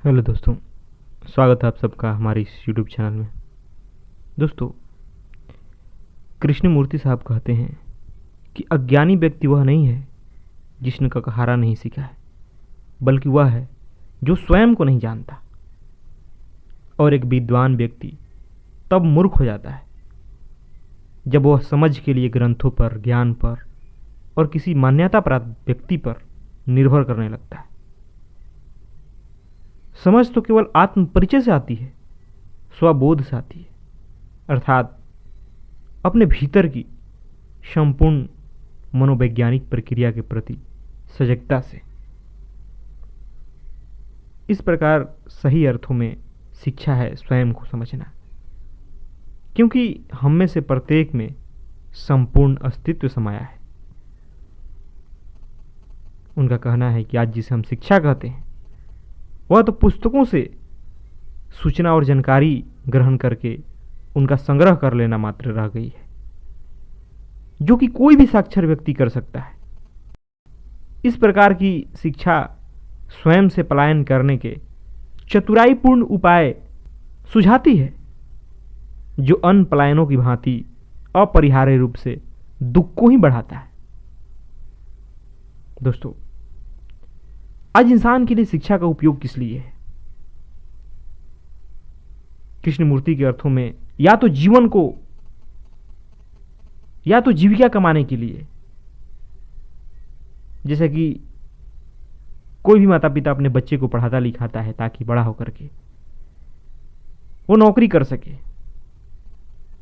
Hello दोस्तों, स्वागत है आप सबका हमारे इस यूट्यूब चैनल में। दोस्तों, कृष्णमूर्ति साहब कहते हैं कि अज्ञानी व्यक्ति वह नहीं है जिसने ककहारा नहीं सीखा है, बल्कि वह है जो स्वयं को नहीं जानता। और एक विद्वान व्यक्ति तब मूर्ख हो जाता है जब वह समझ के लिए ग्रंथों पर, ज्ञान पर और किसी मान्यता प्राप्त व्यक्ति पर निर्भर करने लगता है। समझ तो केवल आत्म परिचय से आती है, स्वबोध से आती है, अर्थात अपने भीतर की संपूर्ण मनोवैज्ञानिक प्रक्रिया के प्रति सजगता से। इस प्रकार सही अर्थों में शिक्षा है स्वयं को समझना, क्योंकि हम में से प्रत्येक में संपूर्ण अस्तित्व समाया है। उनका कहना है कि आज जिसे हम शिक्षा कहते हैं वह तो पुस्तकों से सूचना और जानकारी ग्रहण करके उनका संग्रह कर लेना मात्र रह गई है, जो कि कोई भी साक्षर व्यक्ति कर सकता है। इस प्रकार की शिक्षा स्वयं से पलायन करने के चतुराईपूर्ण उपाय सुझाती है, जो अन्य पलायनों की भांति अपरिहार्य रूप से दुख को ही बढ़ाता है। दोस्तों, आज इंसान के लिए शिक्षा का उपयोग किस लिए है? कृष्णमूर्ति के अर्थों में या तो जीवन को, या तो जीविका कमाने के लिए। जैसे कि कोई भी माता पिता अपने बच्चे को पढ़ाता लिखाता है ताकि बड़ा होकर के वो नौकरी कर सके,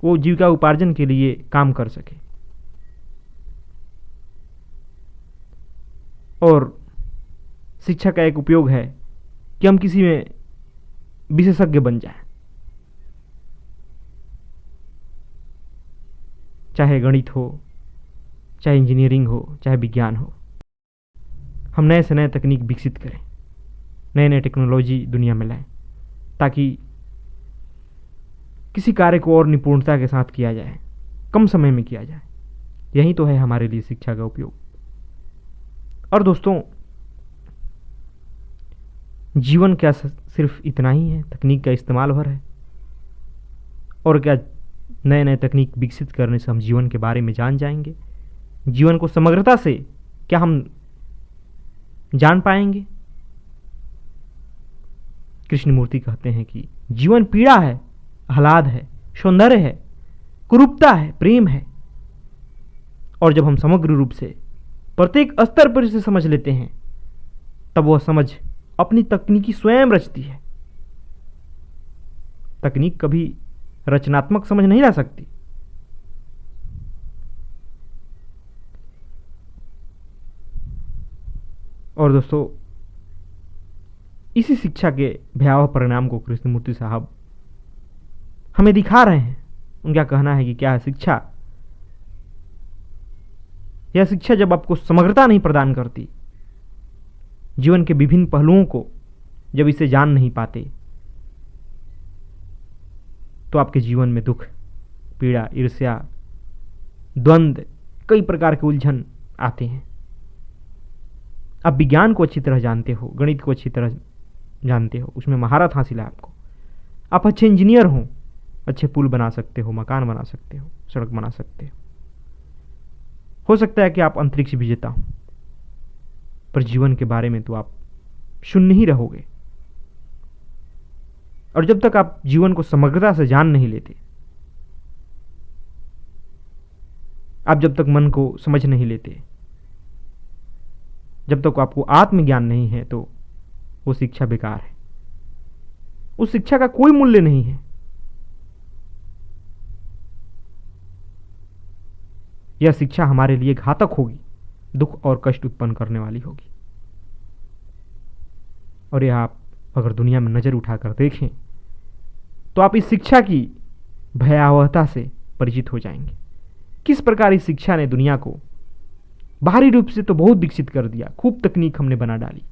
वो जीविका उपार्जन के लिए काम कर सके। और शिक्षा का एक उपयोग है कि हम किसी में विशेषज्ञ बन जाएं, चाहे गणित हो, चाहे इंजीनियरिंग हो, चाहे विज्ञान हो। हम नए से नए तकनीक विकसित करें, नए नए टेक्नोलॉजी दुनिया में लाएं, ताकि किसी कार्य को और निपुणता के साथ किया जाए, कम समय में किया जाए। यही तो है हमारे लिए शिक्षा का उपयोग। और दोस्तों, जीवन क्या सिर्फ इतना ही है? तकनीक का इस्तेमाल भर है। और क्या नए नए तकनीक विकसित करने से हम जीवन के बारे में जान जाएंगे? जीवन को समग्रता से क्या हम जान पाएंगे? कृष्णमूर्ति कहते हैं कि जीवन पीड़ा है, आह्लाद है, सौंदर्य है, कुरूपता है, प्रेम है। और जब हम समग्र रूप से प्रत्येक स्तर पर इसे समझ लेते हैं, तब वह समझ अपनी तकनीकी स्वयं रचती है। तकनीक कभी रचनात्मक समझ नहीं ला सकती। और दोस्तों, इसी शिक्षा के भयावह परिणाम को कृष्णमूर्ति साहब हमें दिखा रहे हैं। उनका कहना है कि क्या है शिक्षा? यह शिक्षा जब आपको समग्रता नहीं प्रदान करती, जीवन के विभिन्न पहलुओं को जब इसे जान नहीं पाते, तो आपके जीवन में दुख, पीड़ा, ईर्ष्या, द्वंद्व, कई प्रकार के उलझन आते हैं। आप विज्ञान को अच्छी तरह जानते हो, गणित को अच्छी तरह जानते हो, उसमें महारत हासिल है आपको। आप अच्छे इंजीनियर हो, अच्छे पुल बना सकते हो, मकान बना सकते हो, सड़क बना सकते हो सकता है कि आप अंतरिक्ष विजेता हो, पर जीवन के बारे में तो आप शून्य ही रहोगे। और जब तक आप जीवन को समग्रता से जान नहीं लेते, आप जब तक मन को समझ नहीं लेते, जब तक आपको आत्मज्ञान नहीं है, तो वो शिक्षा बेकार है। उस शिक्षा का कोई मूल्य नहीं है। यह शिक्षा हमारे लिए घातक होगी, दुख और कष्ट उत्पन्न करने वाली होगी। और यह आप अगर दुनिया में नजर उठाकर देखें, तो आप इस शिक्षा की भयावहता से परिचित हो जाएंगे। किस प्रकार इस शिक्षा ने दुनिया को बाहरी रूप से तो बहुत विकसित कर दिया, खूब तकनीक हमने बना डाली,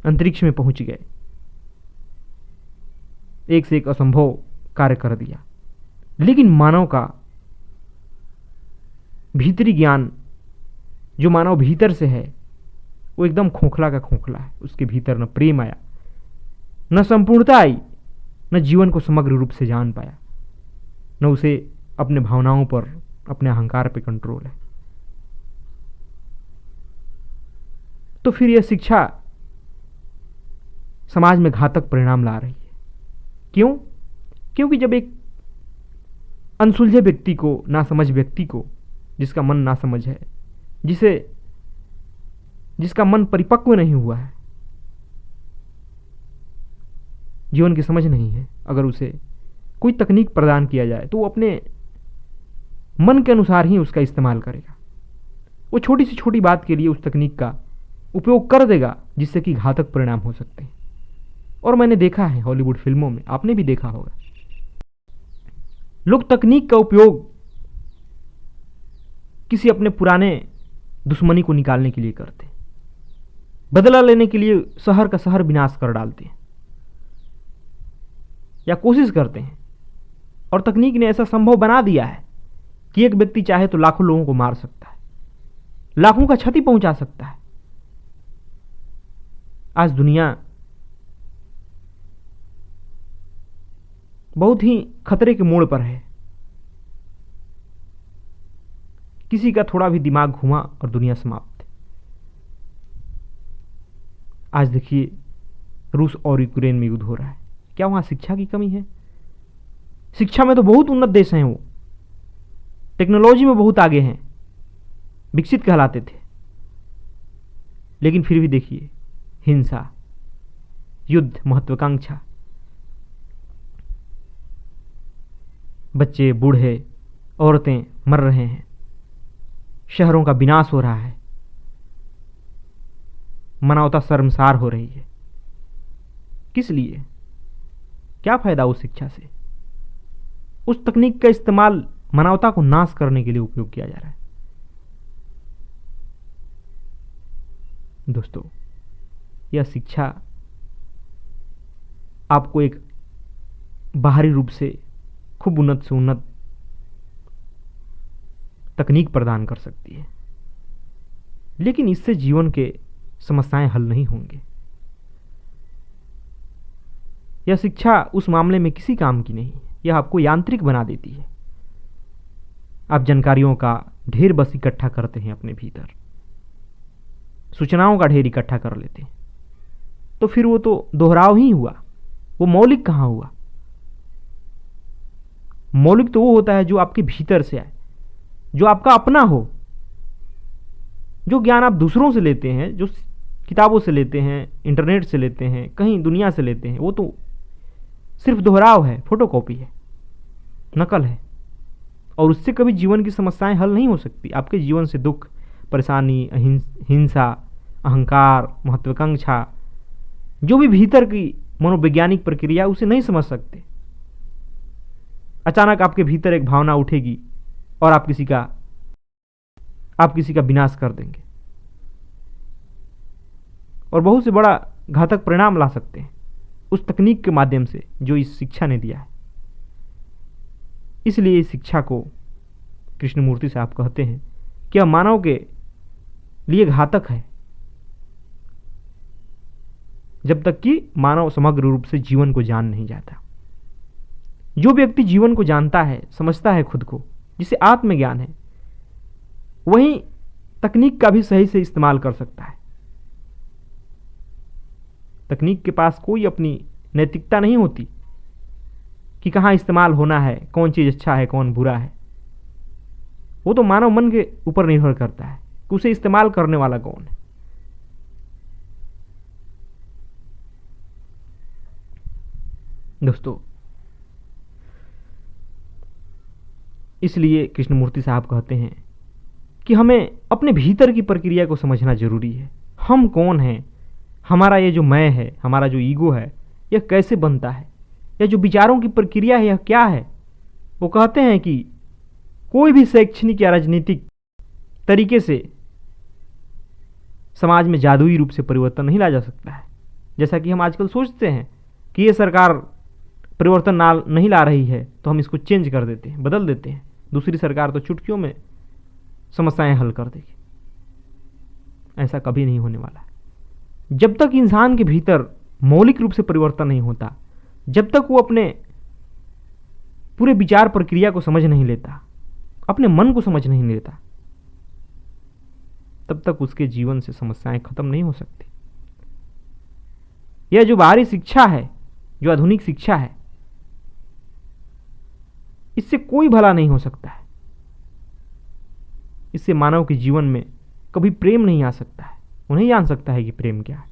अंतरिक्ष में पहुंच गए, एक से एक असंभव कार्य कर दिया। लेकिन मानव का भीतरी ज्ञान जो मानव भीतर से है, वो एकदम खोखला का खोखला है। उसके भीतर न प्रेम आया, न संपूर्णता आई, न जीवन को समग्र रूप से जान पाया, न उसे अपने भावनाओं पर, अपने अहंकार पे कंट्रोल है। तो फिर यह शिक्षा समाज में घातक परिणाम ला रही है। क्यों? क्योंकि जब एक अनसुलझे व्यक्ति को, नासमझ व्यक्ति को, जिसका मन नासमझ है, जिसका मन परिपक्व नहीं हुआ है, जीवन की समझ नहीं है, अगर उसे कोई तकनीक प्रदान किया जाए तो वो अपने मन के अनुसार ही उसका इस्तेमाल करेगा। वो छोटी से छोटी बात के लिए उस तकनीक का उपयोग कर देगा जिससे कि घातक परिणाम हो सकते हैं। और मैंने देखा है हॉलीवुड फिल्मों में, आपने भी देखा होगा, लोग तकनीक का उपयोग किसी अपने पुराने दुश्मनी को निकालने के लिए करते हैं, बदला लेने के लिए शहर का शहर विनाश कर डालते हैं या कोशिश करते हैं। और तकनीक ने ऐसा संभव बना दिया है कि एक व्यक्ति चाहे तो लाखों लोगों को मार सकता है, लाखों का क्षति पहुंचा सकता है। आज दुनिया बहुत ही खतरे के मोड़ पर है। किसी का थोड़ा भी दिमाग घुमा और दुनिया समाप्त है। आज देखिए रूस और यूक्रेन में युद्ध हो रहा है। क्या वहां शिक्षा की कमी है? शिक्षा में तो बहुत उन्नत देश हैं, वो टेक्नोलॉजी में बहुत आगे हैं, विकसित कहलाते थे, लेकिन फिर भी देखिए हिंसा, युद्ध, महत्वाकांक्षा, बच्चे, बूढ़े, औरतें मर रहे हैं, शहरों का विनाश हो रहा है, मानवता शर्मसार हो रही है। किस लिए? क्या फायदा उस शिक्षा से? उस तकनीक का इस्तेमाल मानवता को नाश करने के लिए उपयोग किया जा रहा है। दोस्तों, यह शिक्षा आपको एक बाहरी रूप से खूब उन्नत से उन्नत तकनीक प्रदान कर सकती है, लेकिन इससे जीवन के समस्याएं हल नहीं होंगे। यह शिक्षा उस मामले में किसी काम की नहीं है। यह आपको यांत्रिक बना देती है। आप जानकारियों का ढेर बस इकट्ठा करते हैं अपने भीतर, सूचनाओं का ढेर इकट्ठा कर लेते हैं, तो फिर वो तो दोहराव ही हुआ, वो मौलिक कहाँ हुआ? मौलिक तो वो होता है जो आपके भीतर से आए, जो आपका अपना हो। जो ज्ञान आप दूसरों से लेते हैं, जो किताबों से लेते हैं, इंटरनेट से लेते हैं, कहीं दुनिया से लेते हैं, वो तो सिर्फ दोहराव है, फोटोकॉपी है, नकल है, और उससे कभी जीवन की समस्याएं हल नहीं हो सकती। आपके जीवन से दुख, परेशानी, हिंसा, अहंकार, महत्वाकांक्षा, जो भी भीतर की मनोवैज्ञानिक प्रक्रिया, उसे नहीं समझ सकते। अचानक आपके भीतर एक भावना उठेगी और आप किसी का विनाश कर देंगे और बहुत से बड़ा घातक परिणाम ला सकते हैं उस तकनीक के माध्यम से जो इस शिक्षा ने दिया है। इसलिए इस शिक्षा को कृष्णमूर्ति साहब कहते हैं कि यह मानव के लिए घातक है, जब तक कि मानव समग्र रूप से जीवन को जान नहीं जाता। जो व्यक्ति जीवन को जानता है, समझता है खुद को, जिसे आत्मज्ञान है, वही तकनीक का भी सही से इस्तेमाल कर सकता है। तकनीक के पास कोई अपनी नैतिकता नहीं होती कि कहाँ इस्तेमाल होना है, कौन चीज़ अच्छा है, कौन बुरा है। वो तो मानव मन के ऊपर निर्भर करता है कि उसे इस्तेमाल करने वाला कौन है। दोस्तों, इसलिए कृष्णमूर्ति साहब कहते हैं कि हमें अपने भीतर की प्रक्रिया को समझना जरूरी है। हम कौन हैं, हमारा ये जो मैं है, हमारा जो ईगो है, यह कैसे बनता है, यह जो विचारों की प्रक्रिया है, यह क्या है। वो कहते हैं कि कोई भी शैक्षणिक या राजनीतिक तरीके से समाज में जादुई रूप से परिवर्तन नहीं ला जा सकता है। जैसा कि हम आजकल सोचते हैं कि ये सरकार परिवर्तन नहीं ला रही है तो हम इसको चेंज कर देते हैं, बदल देते हैं, दूसरी सरकार तो चुटकियों में समस्याएं हल कर देगी। ऐसा कभी नहीं होने वाला है। जब तक इंसान के भीतर मौलिक रूप से परिवर्तन नहीं होता, जब तक वो अपने पूरे विचार प्रक्रिया को समझ नहीं लेता, अपने मन को समझ नहीं लेता, तब तक उसके जीवन से समस्याएं खत्म नहीं हो सकती। यह जो बाहरी शिक्षा है, जो आधुनिक शिक्षा है, इससे कोई भला नहीं हो सकता है। इससे मानव के जीवन में कभी प्रेम नहीं आ सकता है। वो नहीं जान सकता है कि प्रेम क्या है,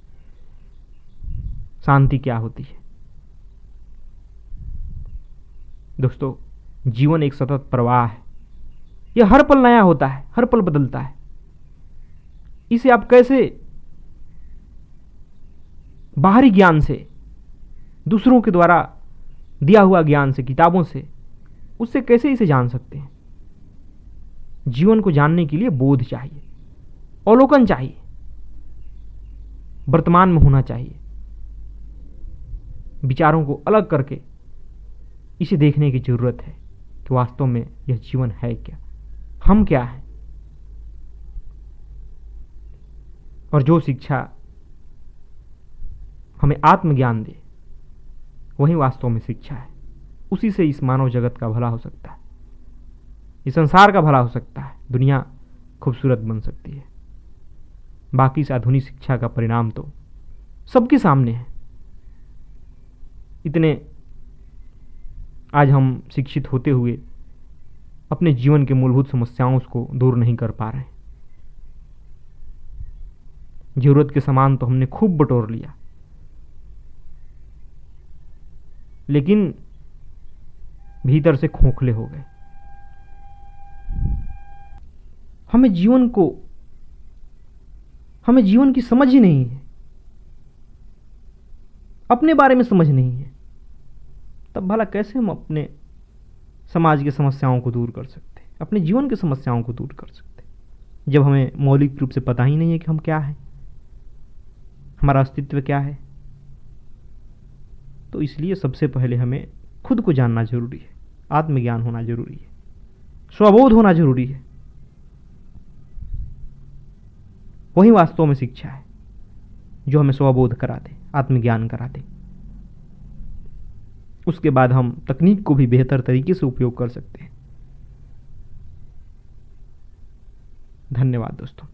शांति क्या होती है। दोस्तों, जीवन एक सतत प्रवाह है। यह हर पल नया होता है, हर पल बदलता है। इसे आप कैसे बाहरी ज्ञान से, दूसरों के द्वारा दिया हुआ ज्ञान से, किताबों से, उससे कैसे इसे जान सकते हैं? जीवन को जानने के लिए बोध चाहिए, अवलोकन चाहिए, वर्तमान में होना चाहिए, विचारों को अलग करके इसे देखने की जरूरत है कि वास्तव में यह जीवन है क्या, हम क्या हैं। और जो शिक्षा हमें आत्मज्ञान दे, वही वास्तव में शिक्षा है। उसी से इस मानव जगत का भला हो सकता है, इस संसार का भला हो सकता है, दुनिया खूबसूरत बन सकती है। बाकी से आधुनिक शिक्षा का परिणाम तो सबके सामने है। इतने आज हम शिक्षित होते हुए अपने जीवन के मूलभूत समस्याओं को दूर नहीं कर पा रहे हैं। जरूरत के सामान तो हमने खूब बटोर लिया, लेकिन भीतर से खोखले हो गए। हमें जीवन की समझ ही नहीं है, अपने बारे में समझ नहीं है। तब भला कैसे हम अपने समाज की समस्याओं को दूर कर सकते हैं, अपने जीवन की समस्याओं को दूर कर सकते हैं, जब हमें मौलिक रूप से पता ही नहीं है कि हम क्या हैं, हमारा अस्तित्व क्या है। तो इसलिए सबसे पहले हमें खुद को जानना जरूरी है, आत्मज्ञान होना जरूरी है, स्वबोध होना जरूरी है। वही वास्तव में शिक्षा है जो हमें स्वबोध करा दे, आत्मज्ञान करा दे। उसके बाद हम तकनीक को भी बेहतर तरीके से उपयोग कर सकते हैं। धन्यवाद दोस्तों।